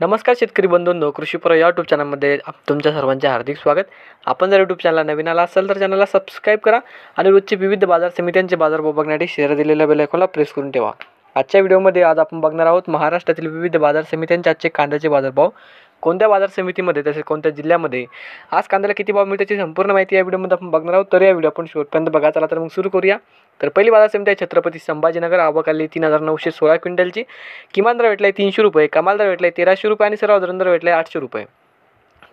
नमस्कार शेतकरी बंधूंनो, कृषीपूर या यूट्यूब चॅनलमध्ये तुमच्या सर्वांचे हार्दिक स्वागत। आपण जर यूट्यूब चॅनलला नवीन आला असाल तर चॅनलला सबस्क्राईब करा आणि रोजचे विविध बाजार समित्यांचे बाजारभाव बघण्यासाठी शेअर दिलेल्या बेल आयकॉनला प्रेस करून ठेवा। आजच्या व्हिडिओमध्ये आज आपण बघणार आहोत महाराष्ट्रातील विविध बाजार समित्यांचे आजचे कांद्याचे बाजारभाव, कोणत्या बाजार समितीमध्ये तसेच कोणत्या जिल्ह्यामध्ये आज कांद्याला किती भाव मिळते याची संपूर्ण माहिती या व्हिडिओमध्ये आपण बघणार आहोत। तर या व्हिडिओ आपण शेवटपर्यंत बघा। चला तर मग सुरू करूया। तर पहिली बाजार समिती आहे छत्रपती संभाजीनगर। आवक आली 3916 क्विंटलची। किमान दर भेटलाय 300 रुपये, कमाल दर भेटलाय 1300 रुपये आणि सर्वसाधारण दर भेटलाय 800 रुपये।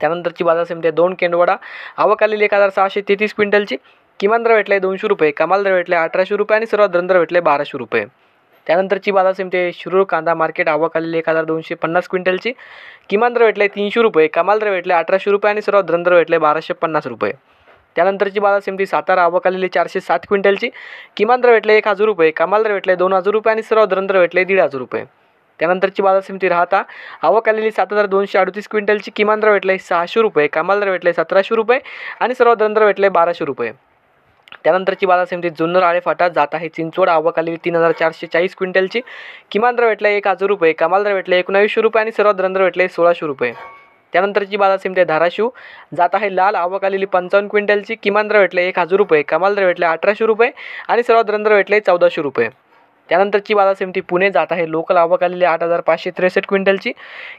त्यानंतरची बाजार समिती आहे दोन केंडवडा। आवक आलेली 1633 क्विंटलची। किमान दर भेटलाय 200 रुपये, कमाल दर भेटलाय 1800 रुपये आणि सर्वसाधारण दर भेटलाय 1200 रुपये। त्यानंतरची बाजार समिती आहे शिरूर कांदा मार्केट। आवक आलेली 1250 क्विंटलची। किमान दर भेटलाय 300 रुपये, कमाल दर भेटलाय 1800 रुपये आणि सर्वसाधारण दर भेटलाय 1250 रुपये। त्यानंतरची बाजार समिती सातारा। आवक आलेली 407 क्विंटलची। किमान दर भेटले 1000 रुपये, कमाल दर भेटले 2000 रुपये आणि सर्वसाधारण दर भेटले 1500 रुपये। त्यानंतरची बाजार समिती राहता। आवक आलेली 7238 क्विंटलची। किमान दर भेटले 600 रुपये, कमाल दर भेटले 1700 रुपये आणि सर्वसाधारण दर भेटले 1200 रुपये। त्यानंतरची बाजार समिती जुन्नर आळेफाटा जात आहे चिंचवड। आवक आलेली 3440 क्विंटलची। किमान दर भेटले 1000 रुपये, कमाल दर भेटले 1900 रुपये आणि सर्वसाधारण दर भेटले 1600 रुपये। त्यानंतरची बाजार समिती आहे धाराशिव जात आहे लाल। आवक आलेली 55 क्विंटलची। किमान दर भेटले 1000 रुपये, कमाल दर भेटले 1800 रुपये आणि सर्वसाधारण दर भेटले 1400 रुपये। त्यानंतरची बाजार समिती पुणे जात आहे लोकल। आवक आलेली 8563 क्विंटलची।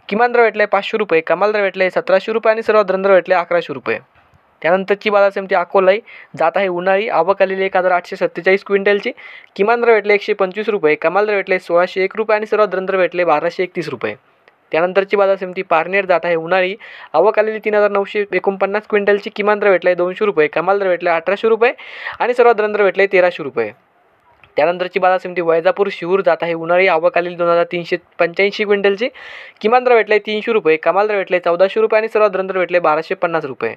किमान दर भेटले 500 रुपये, कमाल दर भेटले 1700 रुपये आणि सर्वसाधारण दर भेटले 1100 रुपये। त्यानंतरची बाजार समिती अकोलाई जात आहे उन्हाळी। आवक आलेली 1847 क्विंटलची। किमान दर भेटले 125 रुपये, कमाल दर भेटले 1601 रुपये आणि सर्वसाधारण दर भेटले 1231 रुपये। त्यानंतरची बाजार समिती पारनेर जात आहे उन्हाळी। आवक आलेली 3949 क्विंटलची। किमान दर भेटले 200 रुपये, कमाल दर भेटले 1800 रुपये आणि सर्वसाधारण दर भेटले 1300 रुपये। त्यानंतरची बाजार समिती वैजापूर शिरूर जात आहे उन्हाळी। आवक आलेली 2385 क्विंटलची। किमान दर भेटले 300 रुपये, कमाल दर भेटले 1400 रुपये आणि सर्वसाधारण दर भेटले 1250 रुपये।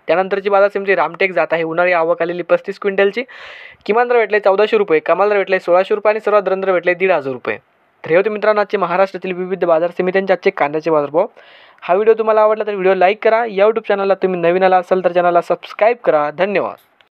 त्यानंतरची बाजार समिती रामटेक जात आहे उन्हाळी। आवक आलेली 35 क्विंटलची। किमान दर भेटले 1400 रुपये, कमाल दर भेटले 1600 रुपये आणि सर्वसाधारण दर भेटले 1500 रुपये। तर हे होते मित्रांनो आजचे महाराष्ट्रातील विविध बाजार समित्यांचे आजचे कांद्याचे बाजारभाव। हा व्हिडिओ तुम्हाला आवडला तर व्हिडिओ लाईक करा। या यूट्यूब चॅनलला तुम्ही नवीन आला असाल तर चॅनलला सबस्क्राईब करा। धन्यवाद।